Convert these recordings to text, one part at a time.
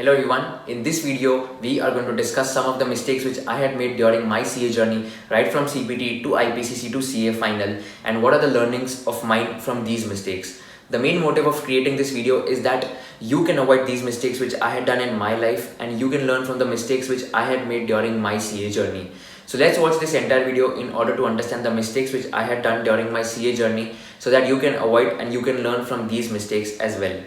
Hello everyone, in this video we are going to discuss some of the mistakes which I had made during my CA journey, right from CPT to IPCC to CA final, and what are the learnings of mine from these mistakes. The main motive of creating this video is that you can avoid these mistakes which I had done in my life, and you can learn from the mistakes which I had made during my CA journey. So let's watch this entire video in order to understand the mistakes which I had done during my CA journey so that you can avoid and you can learn from these mistakes as well.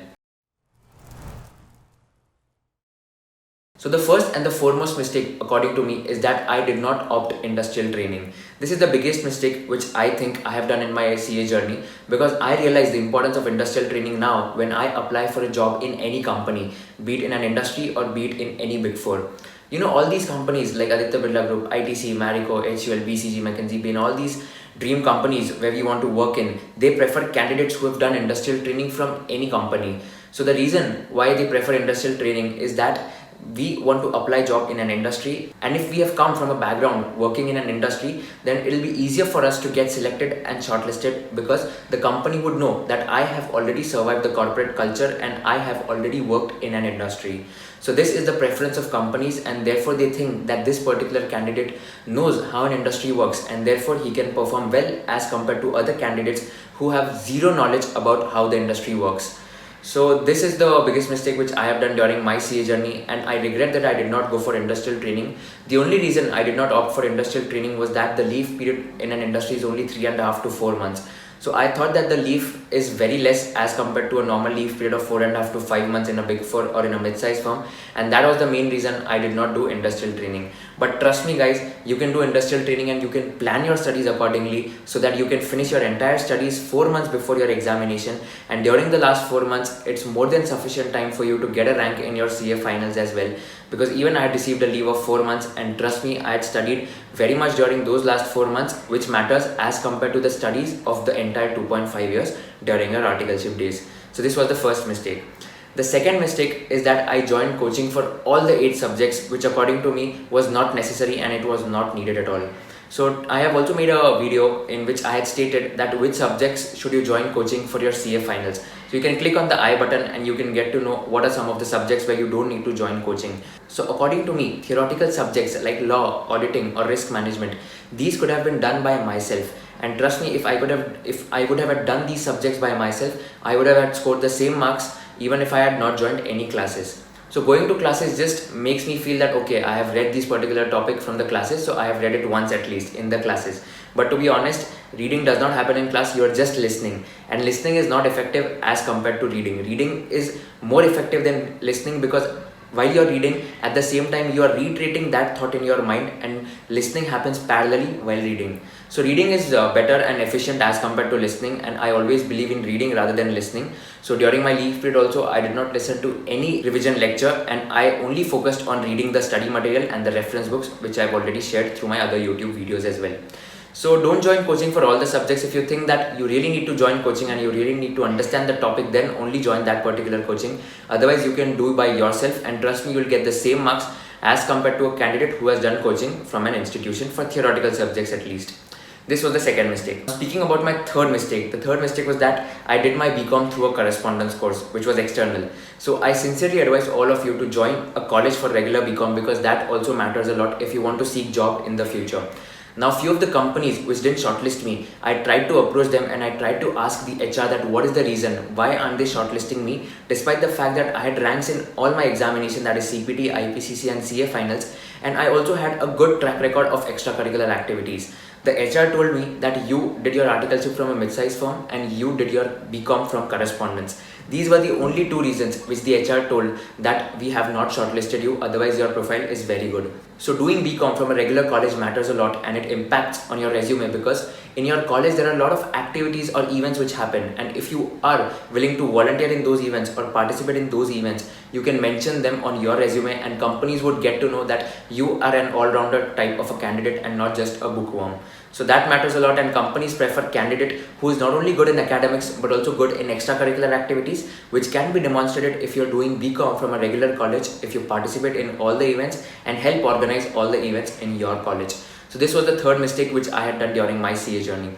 So the first and the foremost mistake according to me is that I did not opt industrial training. This is the biggest mistake which I think I have done in my CA journey, because I realize the importance of industrial training now when I apply for a job in any company, be it in an industry or be it in any big four. You know, all these companies like Aditya Birla Group, ITC, Marico, HUL, BCG, McKinsey, and all these dream companies where we want to work in, they prefer candidates who have done industrial training from any company. So the reason why they prefer industrial training is that we want to apply job in an industry, and if we have come from a background working in an industry, then it'll be easier for us to get selected and shortlisted, because the company would know that I have already survived the corporate culture and I have already worked in an industry. So this is the preference of companies, and therefore they think that this particular candidate knows how an industry works and therefore he can perform well as compared to other candidates who have zero knowledge about how the industry works. So this is the biggest mistake which I have done during my CA journey, and I regret that I did not go for industrial training. The only reason I did not opt for industrial training was that the leave period in an industry is only 3.5 to 4 months. So I thought that the leave is very less as compared to a normal leave period of 4.5 to 5 months in a big four or in a mid-sized firm, and that was the main reason I did not do industrial training. But trust me guys, you can do industrial training and you can plan your studies accordingly so that you can finish your entire studies 4 months before your examination, and during the last 4 months it's more than sufficient time for you to get a rank in your CA finals as well. Because even I had received a leave of 4 months, and trust me, I had studied very much during those last 4 months, which matters as compared to the studies of the entire 2.5 years during your articleship days. So this was the first mistake. The second mistake is that I joined coaching for all the 8 subjects, which according to me was not necessary and it was not needed at all. So I have also made a video in which I had stated that which subjects should you join coaching for your CA finals. So you can click on the I button and you can get to know what are some of the subjects where you don't need to join coaching. So according to me, theoretical subjects like law, auditing or risk management, these could have been done by myself. And trust me, if I would have done these subjects by myself, I would have had scored the same marks even if I had not joined any classes. So going to classes just makes me feel that okay, I have read this particular topic from the classes, so I have read it once at least in the classes. But to be honest, reading does not happen in class, you are just listening. And listening is not effective as compared to reading. Reading is more effective than listening, because while you are reading, at the same time you are reiterating that thought in your mind, and listening happens parallelly while reading. So reading is better and efficient as compared to listening, and I always believe in reading rather than listening. So during my leave period also, I did not listen to any revision lecture, and I only focused on reading the study material and the reference books, which I've already shared through my other YouTube videos as well. So don't join coaching for all the subjects. If you think that you really need to join coaching and you really need to understand the topic, then only join that particular coaching. Otherwise you can do by yourself, and trust me, you'll get the same marks as compared to a candidate who has done coaching from an institution for theoretical subjects at least. This was the second mistake. Speaking about my third mistake, the third mistake was that I did my BCom through a correspondence course, which was external. So I sincerely advise all of you to join a college for regular BCom, because that also matters a lot if you want to seek job in the future. Now, few of the companies which didn't shortlist me, I tried to approach them and I tried to ask the HR that what is the reason, why aren't they shortlisting me, despite the fact that I had ranks in all my examination, that is CPT, IPCC and CA finals, and I also had a good track record of extracurricular activities. The HR told me that you did your articleship from a mid-sized firm and you did your BCom from Correspondence. These were the only 2 reasons which the HR told that we have not shortlisted you, otherwise your profile is very good. So doing BCom from a regular college matters a lot, and it impacts on your resume, because in your college there are a lot of activities or events which happen, and if you are willing to volunteer in those events or participate in those events, you can mention them on your resume, and companies would get to know that you are an all-rounder type of a candidate and not just a bookworm. So that matters a lot, and companies prefer candidate who is not only good in academics but also good in extracurricular activities, which can be demonstrated if you're doing BCom from a regular college, if you participate in all the events and help organize all the events in your college. So this was the third mistake which I had done during my CA journey.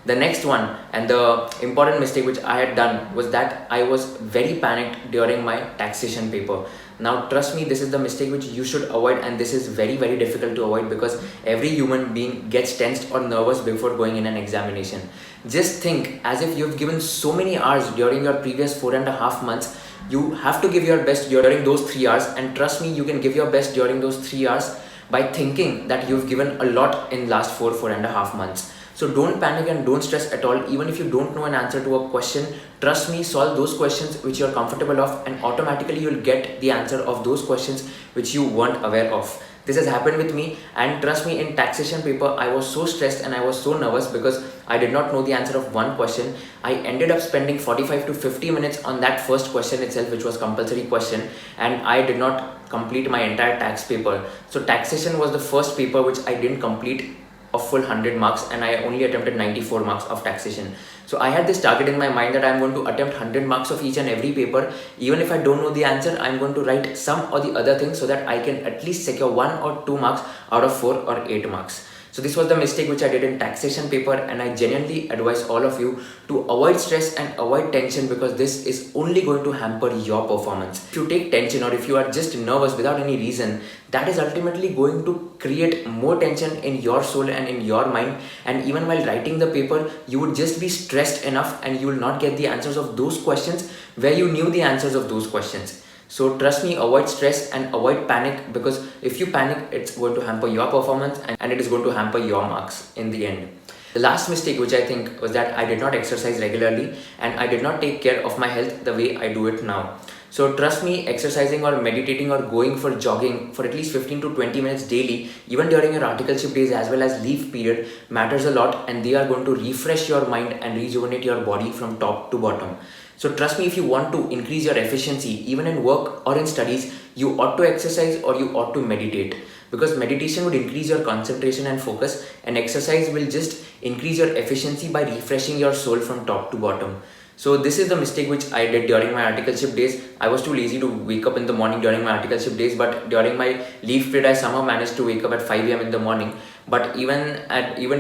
The next one, and the important mistake which I had done, was that I was very panicked during my taxation paper. Now trust me, this is the mistake which you should avoid, and this is very very difficult to avoid because every human being gets tensed or nervous before going in an examination. Just think as if you've given so many hours during your previous 4.5 months. You have to give your best during those 3 hours, and trust me, you can give your best during those 3 hours by thinking that you've given a lot in last 4.5 months. So don't panic and don't stress at all. Even if you don't know an answer to a question, trust me, solve those questions which you're comfortable of, and automatically you'll get the answer of those questions which you weren't aware of. This has happened with me, and trust me, in taxation paper I was so stressed and I was so nervous because I did not know the answer of one question. I ended up spending 45 to 50 minutes on that first question itself, which was compulsory question, and I did not complete my entire tax paper. So taxation was the first paper which I didn't complete a full 100 marks, and I only attempted 94 marks of taxation. So I had this target in my mind that I'm going to attempt 100 marks of each and every paper. Even if I don't know the answer, I'm going to write some or the other thing so that I can at least secure 1 or 2 marks out of 4 or 8 marks. So this was the mistake which I did in taxation paper, and I genuinely advise all of you to avoid stress and avoid tension, because this is only going to hamper your performance. If you take tension or if you are just nervous without any reason, that is ultimately going to create more tension in your soul and in your mind, and even while writing the paper you would just be stressed enough and you will not get the answers of those questions where you knew the answers of those questions. So trust me, avoid stress and avoid panic, because if you panic, it's going to hamper your performance and it is going to hamper your marks in the end. The last mistake which I think was that I did not exercise regularly and I did not take care of my health the way I do it now. So trust me, exercising or meditating or going for jogging for at least 15 to 20 minutes daily, even during your articleship days as well as leave period, matters a lot, and they are going to refresh your mind and rejuvenate your body from top to bottom. So trust me, if you want to increase your efficiency even in work or in studies, you ought to exercise or you ought to meditate, because meditation would increase your concentration and focus, and exercise will just increase your efficiency by refreshing your soul from top to bottom. So this is the mistake which I did during my articleship days. I was too lazy to wake up in the morning during my articleship days, but during my leave period I somehow managed to wake up at 5 a.m. in the morning. But even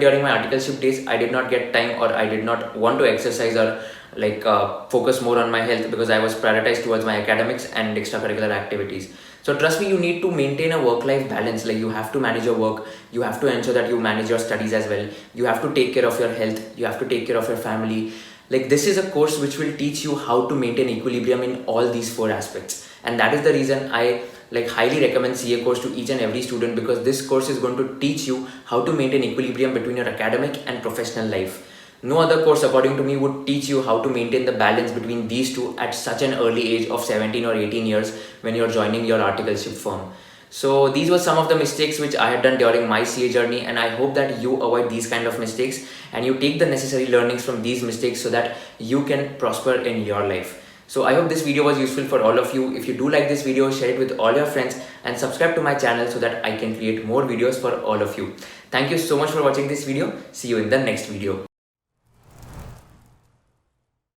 during my articleship days, I did not get time, or I did not want to exercise or focus more on my health, because I was prioritized towards my academics and extracurricular activities. So trust me, you need to maintain a work-life balance. Like, you have to manage your work, you have to ensure that you manage your studies as well, you have to take care of your health, you have to take care of your family. Like, this is a course which will teach you how to maintain equilibrium in all these 4 aspects, and that is the reason I highly recommend CA course to each and every student, because this course is going to teach you how to maintain equilibrium between your academic and professional life. No other course, according to me, would teach you how to maintain the balance between these two at such an early age of 17 or 18 years when you're joining your articleship firm. So these were some of the mistakes which I had done during my CA journey, and I hope that you avoid these kind of mistakes and you take the necessary learnings from these mistakes so that you can prosper in your life. So I hope this video was useful for all of you. If you do like this video, share it with all your friends and subscribe to my channel so that I can create more videos for all of you. Thank you so much for watching this video. See you in the next video.